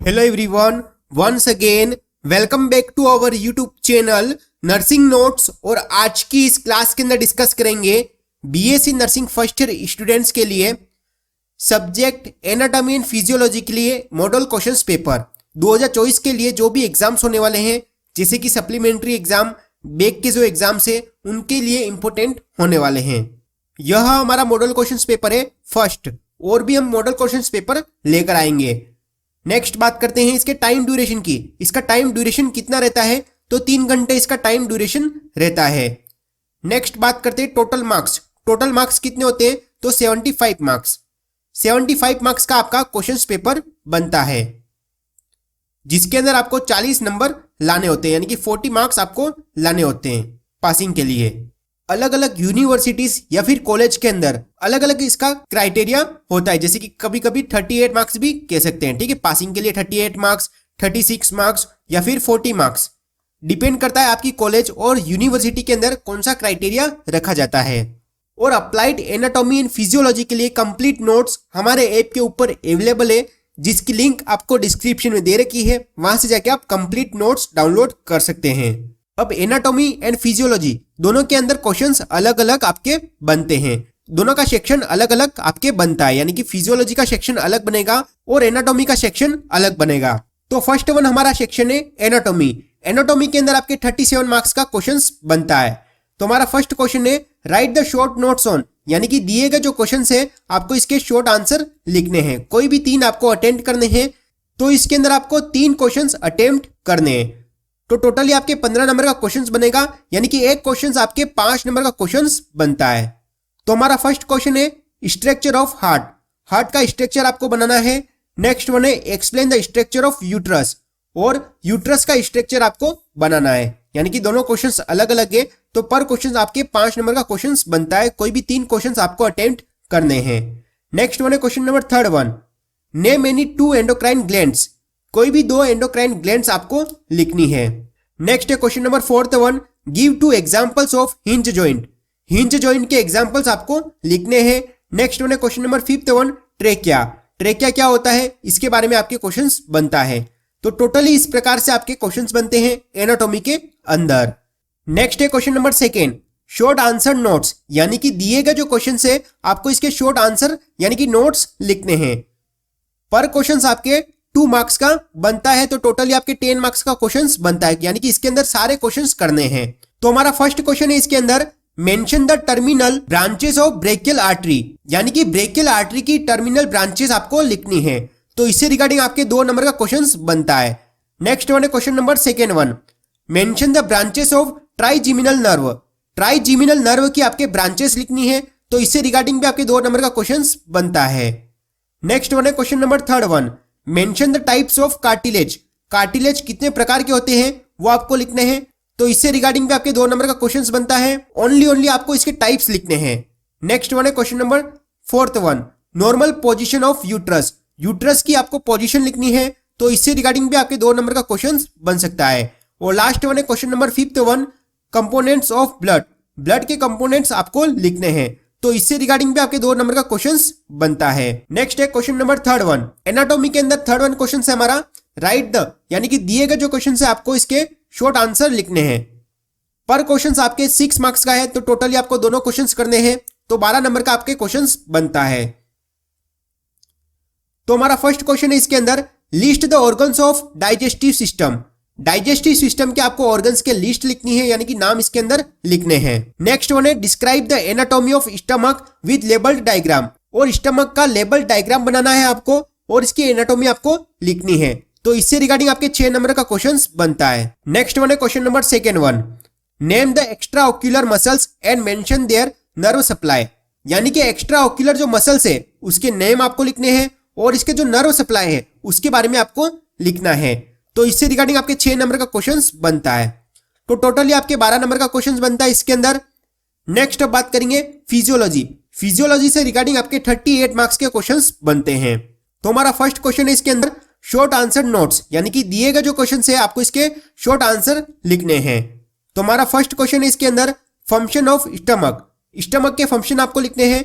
Hello everyone, once again welcome back to our YouTube channel nursing notes. और आज की इस क्लास के अंदर डिस्कस करेंगे BSc nursing first year students के लिए सब्जेक्ट एनाटॉमी एंड फिजियोलॉजी के लिए मॉडल क्वेश्चंस पेपर 2024 के लिए जो भी एग्जाम्स होने वाले हैं, जैसे कि सप्लीमेंट्री एग्जाम, बैक के जो एग्जाम्स है उनके लिए इंपॉर्टेंट होने वाले हैं। यह हमारा मॉडल क्वेश्चंस पेपर है फर्स्ट, और भी हम मॉडल क्वेश्चंस पेपर लेकर आएंगे। नेक्स्ट बात करते हैं इसके टाइम ड्यूरेशन की। इसका टाइम ड्यूरेशन कितना रहता है? तो 3 घंटे इसका टाइम ड्यूरेशन रहता है। नेक्स्ट बात करते हैं टोटल मार्क्स। टोटल मार्क्स कितने होते हैं? तो 75 मार्क्स। 75 मार्क्स का आपका क्वेश्चंस पेपर बनता है, जिसके अंदर आपको 40 नंबर लाने होते हैं, यानी कि 40 मार्क्स आपको लाने होते हैं पासिंग के लिए। अलग अलग यूनिवर्सिटीज या फिर कॉलेज के अंदर अलग अलग इसका क्राइटेरिया होता है, जैसे कि कभी कभी 38 मार्क्स भी कह सकते हैं। ठीक है, पासिंग के लिए 38 मार्क्स, 36 मार्क्स या फिर 40 मार्क्स, डिपेंड करता है आपकी कॉलेज और यूनिवर्सिटी के अंदर कौन सा क्राइटेरिया रखा जाता है। और अप्लाइड एनाटॉमी एंड फिजियोलॉजी के लिए कंप्लीट नोट्स हमारे ऐप के ऊपर अवेलेबल है, जिसकी लिंक आपको डिस्क्रिप्शन में दे रखी है। वहां से जाके आप कंप्लीट नोट्स डाउनलोड कर सकते हैं। अब एनाटॉमी एंड फिजियोलॉजी दोनों के अंदर क्वेश्चंस अलग अलग आपके बनते हैं, दोनों का सेक्शन अलग अलग आपके बनता है, यानी कि फिजियोलॉजी का सेक्शन अलग बनेगा और एनाटॉमी का सेक्शन अलग बनेगा। तो फर्स्ट वन हमारा सेक्शन है एनाटॉमी। एनाटॉमी के अंदर आपके 37 मार्क्स का क्वेश्चंस बनता है। तो हमारा फर्स्ट क्वेश्चन है right the short notes on, यानी कि दिए गए जो क्वेश्चन है आपको इसके शॉर्ट आंसर लिखने हैं। कोई भी 3 आपको अटेम्प्ट करने हैं, तो इसके अंदर आपको 3 क्वेश्चन अटेम्प्ट करने हैं। तो टोटली आपके 15 नंबर का क्वेश्चन बनेगा, यानी कि एक क्वेश्चन आपके 5 नंबर का क्वेश्चन बनता है। तो हमारा फर्स्ट क्वेश्चन है स्ट्रक्चर ऑफ हार्ट। हार्ट का स्ट्रक्चर आपको बनाना है। नेक्स्ट वन है explain the structure of uterus, और यूट्रस का स्ट्रक्चर आपको बनाना है, यानी कि दोनों क्वेश्चंस अलग अलग है। तो पर क्वेश्चन आपके 5 नंबर का क्वेश्चन बनता है। कोई भी 3 क्वेश्चन आपको अटेम्प्ट करने हैं। नेक्स्ट वन है question number third one, name any 2 endocrine glands. कोई भी 2 एंडोक्राइन ग्लैंड्स आपको लिखनी है। नेक्स्ट है question number fourth one, give 2 examples of hinge joint. Hinge joint के एग्जांपल्स आपको लिखने हैं। नेक्स्ट वन है question number fifth one, trachea. Trachea क्या होता है, इसके बारे में आपके क्वेश्चंस बनता है। तो टोटली इस प्रकार से आपके क्वेश्चंस बनते हैं एनाटॉमी के अंदर। नेक्स्ट है question number second, short answer notes, यानी कि दिए गए जो क्वेश्चन है आपको इसके शॉर्ट आंसर यानी कि नोट्स लिखने हैं। पर क्वेश्चन आपके 2 मार्क्स का बनता है, तो टोटली आपके 10 मार्क्स का क्वेश्चन बनता है, यानी कि इसके अंदर सारे क्वेश्चंस करने हैं। तो हमारा फर्स्ट क्वेश्चन है इसके अंदर, mention the terminal branches of brachial artery, यानी कि ब्रेकियल आर्टरी की टर्मिनल ब्रांचेस आपको लिखनी है। तो इससे रिगार्डिंग आपके 2 नंबर का क्वेश्चन बनता है। नेक्स्ट वन है question number second one, mention the branches of trigeminal nerve. Trigeminal nerve की आपके ब्रांचेस लिखनी है, तो इससे रिगार्डिंग भी आपके 2 नंबर का क्वेश्चन बनता है। नेक्स्ट वन है question number third one, mention the types of cartilage. Cartilage कितने प्रकार के होते हैं वो आपको लिखने हैं, तो इससे रिगार्डिंग भी आपके 2 नंबर का क्वेश्चन बनता है। ओनली आपको इसके टाइप्स लिखने हैं। नेक्स्ट वन है question number fourth one, normal position of uterus. Uterus की आपको पोजीशन लिखनी है, तो इससे रिगार्डिंग भी आपके 2 नंबर का क्वेश्चन बन सकता है। और लास्ट वन है question number fifth one, components of blood. Blood के कंपोनेंट्स आपको लिखने हैं, तो इससे रिगार्डिंग भी आपके 2 नंबर का क्वेश्चंस बनता है। नेक्स्ट है question number third one, anatomy के अंदर थर्ड वन क्वेश्चन है हमारा राइट द, यानी कि दिए गए जो क्वेश्चन है आपको इसके शॉर्ट आंसर लिखने हैं। पर क्वेश्चन आपके 6 मार्क्स का है, तो टोटली आपको दोनों क्वेश्चंस करने हैं, तो 12 नंबर का आपके क्वेश्चंस बनता है। तो हमारा फर्स्ट क्वेश्चन है इसके अंदर, list the organs of digestive system. Digestive system के आपको ऑर्गन्स के लिस्ट लिखनी है, यानी कि नाम इसके अंदर लिखने हैं। नेक्स्ट वन है describe the anatomy of stomach with labelled diagram, और स्टमक का लेबल डायग्राम बनाना है आपको, और इसकी एनाटॉमी आपको लिखनी है, तो इससे रिगार्डिंग आपके 6 नंबर का क्वेश्चन बनता है। नेक्स्ट वन है question number second one, name the extra ocular muscles and mention their nerve supply, यानी कि एक्स्ट्रा ऑक्यूलर जो मसल्स है उसके नेम आपको लिखने हैं, और इसके जो नर्व सप्लाई है उसके बारे में आपको लिखना है, तो इससे रिगार्डिंग आपके 6 नंबर का क्वेश्चन बनता है। तो टोटली आपके 12 नंबर का क्वेश्चन बनता है इसके अंदर। नेक्स्ट अब बात करेंगे फिजियोलॉजी। फिजियोलॉजी से रिगार्डिंग आपके 38 मार्क्स के क्वेश्चन बनते हैं। तो हमारा फर्स्ट क्वेश्चन है इसके अंदर शॉर्ट आंसर नोट्स, यानी कि दिए गए जो क्वेश्चन है आपको इसके शॉर्ट आंसर लिखने हैं। तो हमारा फर्स्ट क्वेश्चन है इसके अंदर फंक्शन ऑफ स्टमक। स्टमक के फंक्शन आपको लिखने हैं,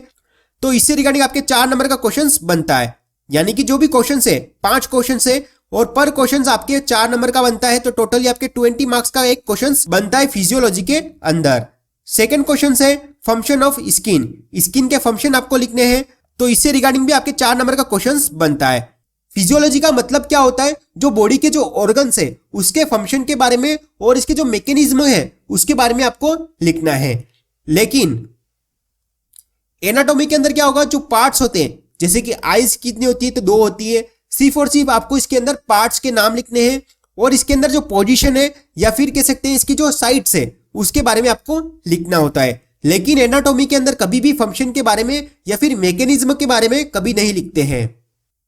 तो इससे रिगार्डिंग आपके 4 नंबर का क्वेश्चन बनता है, यानी कि जो भी क्वेश्चन है 5 क्वेश्चन है और पर क्वेश्चन आपके 4 नंबर का बनता है, तो टोटली आपके 20 मार्क्स का एक क्वेश्चन बनता है फिजियोलॉजी के अंदर। सेकंड क्वेश्चन है फंक्शन ऑफ स्किन। स्किन के फंक्शन आपको लिखने हैं, तो इससे रिगार्डिंग भी आपके 4 नंबर का क्वेश्चन बनता है। फिजियोलॉजी का मतलब क्या होता है, जो बॉडी के जो ऑर्गन्स है उसके फंक्शन के बारे में और इसके जो मैकेनिज्म है उसके बारे में आपको लिखना है। लेकिन एनाटॉमी के अंदर क्या होगा, जो पार्ट्स होते हैं, जैसे कि आईज कितनी होती है, तो 2 होती है। सिर्फ और सिर्फ आपको इसके अंदर पार्ट्स के नाम लिखने हैं और इसके अंदर जो पोजीशन है या फिर कह सकते हैं इसकी जो साइड्स है उसके बारे में आपको लिखना होता है। लेकिन एनाटॉमी के अंदर कभी भी फंक्शन के बारे में या फिर मैकेनिज्म के बारे में कभी नहीं लिखते हैं।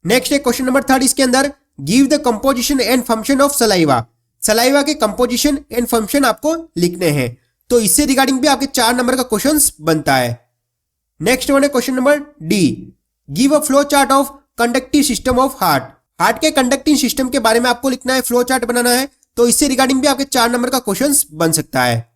नेक्स्ट है क्वेश्चन नंबर 3 इसके अंदर, give the composition and function of saliva. Saliva के कंपोजिशन एंड फंक्शन आपको लिखने हैं, तो इससे रिगार्डिंग भी आपके 4 नंबर का क्वेश्चन बनता है। नेक्स्ट वन है question number D, give a flow chart of conductive system of heart. Heart के कंडक्टिंग सिस्टम के बारे में आपको लिखना है, फ्लो चार्ट बनाना है, तो इससे रिगार्डिंग भी आपके 4 नंबर का क्वेश्चन बन सकता है।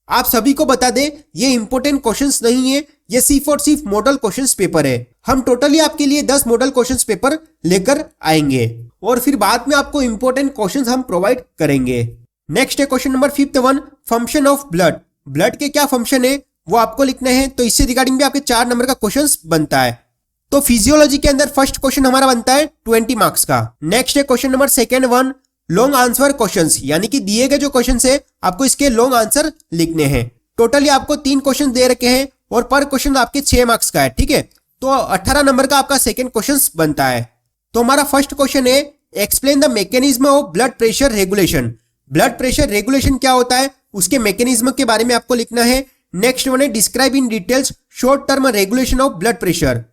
आप सभी को बता दें ये इंपॉर्टेंट क्वेश्चंस नहीं है, ये सिर्फ और सिर्फ मॉडल क्वेश्चंस पेपर है। हम टोटली आपके लिए 10 मॉडल क्वेश्चंस पेपर लेकर आएंगे और फिर बाद में आपको इंपॉर्टेंट क्वेश्चंस हम प्रोवाइड करेंगे। नेक्स्ट है question number 5th one, function of blood. Blood के क्या फंक्शन है वो आपको लिखना है, तो इससे रिगार्डिंग भी आपके 4 नंबर का क्वेश्चन बनता है। तो फिजियोलॉजी के अंदर फर्स्ट क्वेश्चन हमारा बनता है 20 मार्क्स का। नेक्स्ट है question number 2nd one, long answer questions, यानी कि दिए गए जो क्वेश्चंस है आपको इसके लॉन्ग आंसर लिखने हैं। टोटली आपको 3 क्वेश्चन दे रखे हैं और पर क्वेश्चन आपके 6 मार्क्स का है, ठीक है। तो 18 नंबर का आपका सेकंड क्वेश्चन बनता है। तो हमारा फर्स्ट क्वेश्चन है explain the mechanism of blood pressure regulation. Blood pressure regulation क्या होता है उसके मैकेनिज्म के बारे में आपको लिखना है। नेक्स्ट वन है describe in details short term regulation of blood pressure.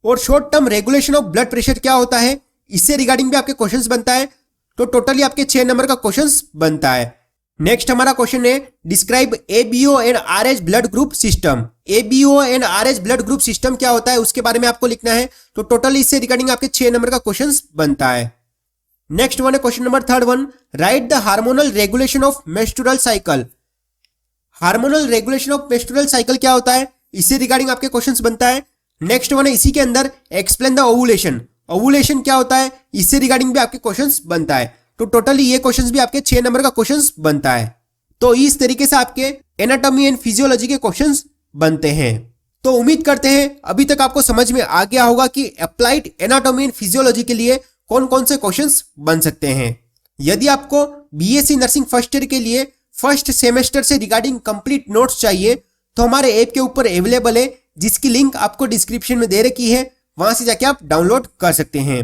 और short term regulation of blood pressure क्या होता है, इससे रिगार्डिंग भी आपके क्वेश्चंस बनता है, तो टोटली आपके 6 नंबर का क्वेश्चंस बनता है। नेक्स्ट हमारा क्वेश्चन है describe ABO and RH blood group system. ABO and RH blood group system क्या होता है उसके बारे में आपको लिखना है, तो टोटली इससे रिगार्डिंग आपके 6 नंबर का क्वेश्चंस बनता है। नेक्स्ट वन है question number 3rd one, right the hormonal regulation of menstrual cycle. Hormonal regulation of menstrual cycle क्या होता है, इससे रिगार्डिंग आपके क्वेश्चंस बनता है। नेक्स्ट वन है इसी के अंदर एक्सप्लेन द ओवुलेशन। ओवुलेशन क्या होता है, इससे रिगार्डिंग भी आपके क्वेश्चंस बनता है, तो टोटली ये क्वेश्चंस भी आपके 6 नंबर का क्वेश्चंस बनता है। तो इस तरीके से आपके एनाटॉमी एंड फिजियोलॉजी के क्वेश्चंस बनते हैं। तो उम्मीद करते हैं अभी तक आपको समझ में आ गया होगा कि अप्लाइड एनाटॉमी एंड फिजियोलॉजी के लिए कौन कौन से क्वेश्चंस बन सकते हैं। यदि आपको बीएससी नर्सिंग फर्स्ट ईयर के लिए फर्स्ट सेमेस्टर से रिगार्डिंग कंप्लीट नोट्स चाहिए तो हमारे ऐप के ऊपर अवेलेबल है, जिसकी लिंक आपको डिस्क्रिप्शन में दे रखी है, वहां से जाके आप डाउनलोड कर सकते हैं।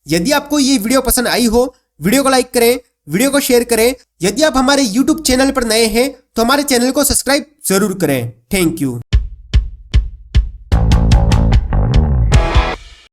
यदि आपको ये वीडियो पसंद आई हो, वीडियो को लाइक करें, वीडियो को शेयर करें। यदि आप हमारे YouTube चैनल पर नए हैं तो हमारे चैनल को सब्सक्राइब जरूर करें। Thank you.